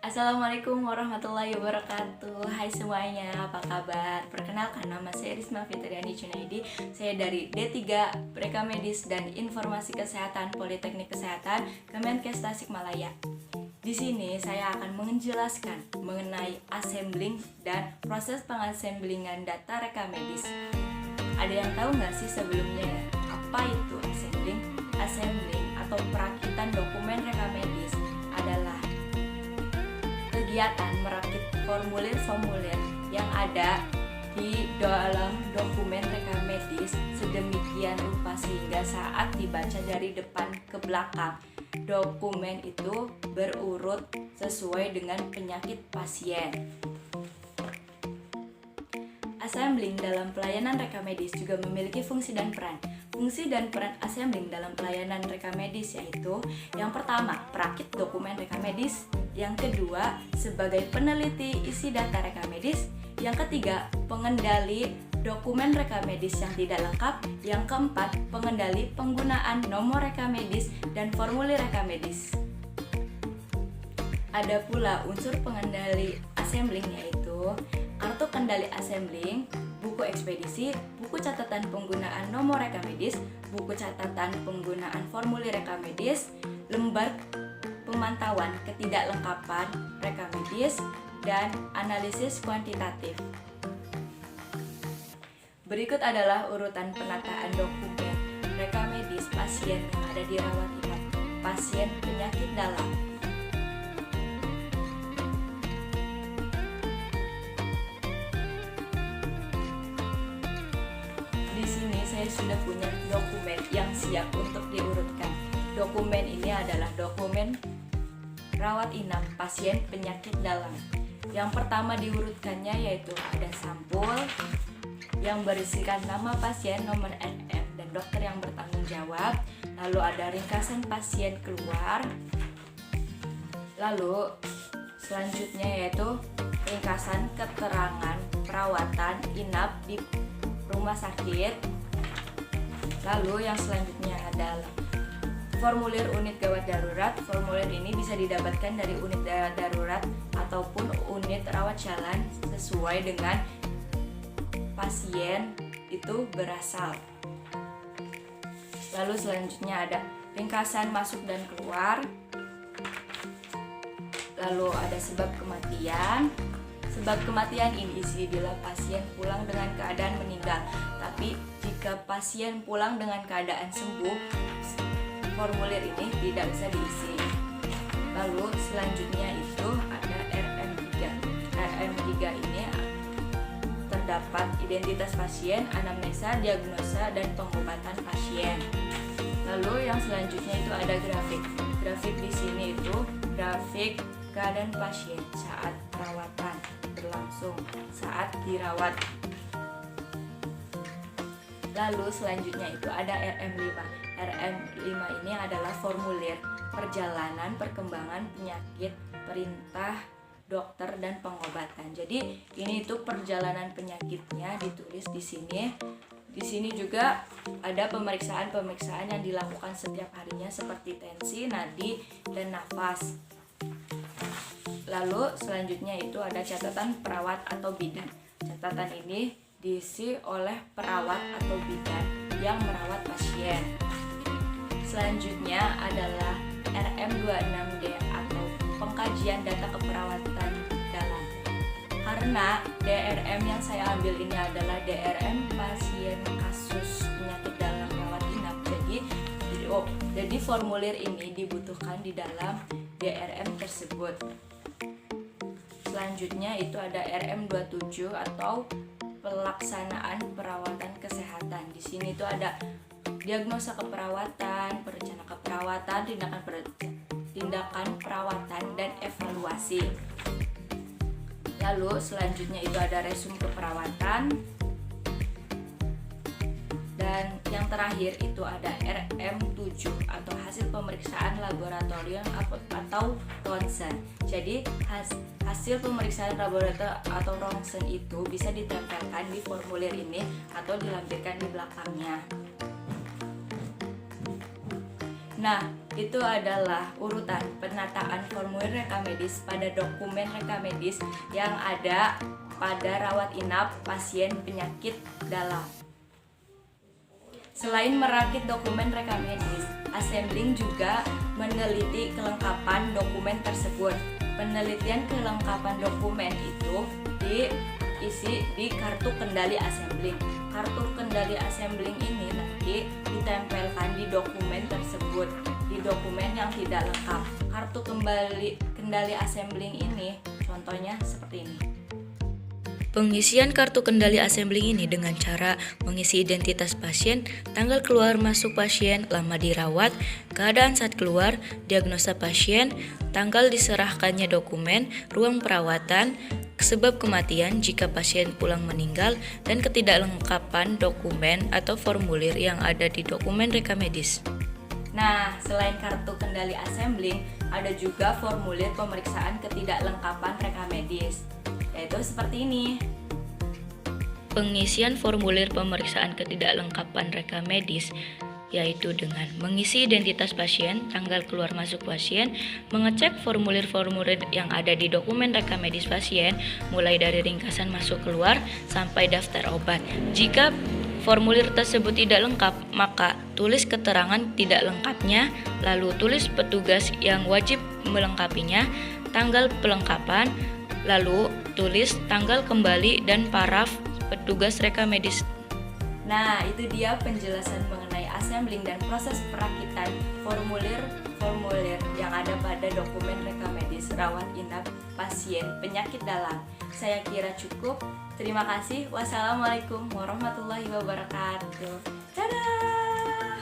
Assalamualaikum warahmatullahi wabarakatuh. Hai semuanya, apa kabar? Perkenalkan, nama saya Risma Fitriani Junaidi. Saya dari D3 Preka Medis dan Informasi Kesehatan Politeknik Kesehatan Kemenkes Tasikmalaya. Di sini saya akan menjelaskan mengenai assembling dan proses pengassemblingan data reka medis. Ada yang tahu nggak sih sebelumnya apa itu assembling? Assembling atau perakitan dokumen reka medis adalah kegiatan merakit formulir-formulir yang ada di dalam dokumen reka medis sedemikian rupa sehingga saat dibaca dari depan ke belakang, dokumen itu berurut sesuai dengan penyakit pasien. Assembling dalam pelayanan reka medis juga memiliki fungsi dan peran. Fungsi dan peran assembling dalam pelayanan reka medis yaitu yang pertama, perakit dokumen reka medis, yang kedua, sebagai peneliti isi data reka medis, yang ketiga, pengendali dokumen reka medis yang tidak lengkap, yang keempat, pengendali penggunaan nomor reka medis dan formulir reka medis. Ada pula unsur pengendali assembling yaitu kartu kendali assembling, buku ekspedisi, buku catatan penggunaan nomor reka medis, buku catatan penggunaan formulir reka medis, lembar pemantauan ketidaklengkapan reka medis, dan analisis kuantitatif. Berikut adalah urutan penataan dokumen reka medis pasien yang ada di rawat inap pasien penyakit dalam. Di sini saya sudah punya dokumen yang siap untuk diurutkan. Dokumen ini adalah dokumen rawat inap pasien penyakit dalam. Yang pertama diurutkannya yaitu ada sampul yang berisikan nama pasien, nomor NM, dan dokter yang bertanggung jawab. Lalu ada ringkasan pasien keluar. Lalu selanjutnya yaitu ringkasan keterangan perawatan inap di rumah sakit. Lalu yang selanjutnya adalah formulir unit gawat darurat. Formulir ini bisa didapatkan dari unit gawat darurat ataupun unit rawat jalan sesuai dengan pasien itu berasal. Lalu selanjutnya ada ringkasan masuk dan keluar. Lalu ada sebab kematian. Sebab kematian ini isi bila pasien pulang dengan keadaan meninggal. Tapi jika pasien pulang dengan keadaan sembuh, formulir ini tidak bisa diisi. Lalu selanjutnya itu ada RM3. RM3 ini terdapat identitas pasien, anamnesa, diagnosa, dan pengobatan pasien. Lalu yang selanjutnya itu ada grafik. Grafik di sini itu grafik keadaan pasien saat perawatan berlangsung, saat dirawat. Lalu selanjutnya itu ada RM5. RM5 ini adalah formulir perjalanan perkembangan penyakit, perintah dokter dan pengobatan. Jadi ini itu perjalanan penyakitnya ditulis di sini. Di sini juga ada pemeriksaan-pemeriksaan yang dilakukan setiap harinya seperti tensi, nadi, dan nafas. Lalu selanjutnya itu ada catatan perawat atau bidan. Catatan ini diisi oleh perawat atau bidan yang merawat pasien. Selanjutnya adalah RM26D atau pengkajian data keperawatan dalam. Karena DRM yang saya ambil ini adalah DRM pasien kasus penyakit dalam rawat inap. Jadi formulir ini dibutuhkan di dalam DRM tersebut. Selanjutnya itu ada RM27 atau pelaksanaan perawatan kesehatan. Di sini itu ada diagnosa keperawatan, perencana keperawatan, tindakan perawatan, dan evaluasi. Lalu selanjutnya itu ada resum keperawatan. Dan yang terakhir itu ada RM7 atau hasil pemeriksaan laboratorium atau ronsen. Jadi hasil pemeriksaan laboratorium atau ronsen itu bisa ditempelkan di formulir ini atau dilampirkan di belakangnya. Nah, itu adalah urutan penataan formulir rekam medis pada dokumen rekam medis yang ada pada rawat inap pasien penyakit dalam. Selain merakit dokumen rekam medis, Assembling juga meneliti kelengkapan dokumen tersebut. Penelitian kelengkapan dokumen itu diisi di kartu kendali Assembling. Kartu kendali Assembling ini nanti ditempelkan di dokumen tersebut, di dokumen yang tidak lengkap. Kartu kendali Assembling ini contohnya seperti ini. Pengisian kartu kendali Assembling ini dengan cara mengisi identitas pasien, tanggal keluar masuk pasien, lama dirawat, keadaan saat keluar, diagnosa pasien, tanggal diserahkannya dokumen, ruang perawatan, sebab kematian jika pasien pulang meninggal, dan ketidaklengkapan dokumen atau formulir yang ada di dokumen rekam medis. Nah, selain kartu kendali Assembling, ada juga formulir pemeriksaan ketidaklengkapan rekam medis, yaitu seperti ini. Pengisian formulir pemeriksaan ketidaklengkapan rekam medis yaitu dengan mengisi identitas pasien, tanggal keluar masuk pasien, mengecek formulir-formulir yang ada di dokumen rekam medis pasien, mulai dari ringkasan masuk keluar sampai daftar obat. Jika formulir tersebut tidak lengkap, maka tulis keterangan tidak lengkapnya, lalu tulis petugas yang wajib melengkapinya, tanggal pelengkapan, lalu tulis tanggal kembali dan paraf petugas rekam medis. Nah, itu dia penjelasan mengenai Assembling dan proses perakitan formulir yang ada pada dokumen rekam medis rawat inap pasien penyakit dalam. Saya kira cukup. Terima kasih. Wassalamualaikum warahmatullahi wabarakatuh. Dadah.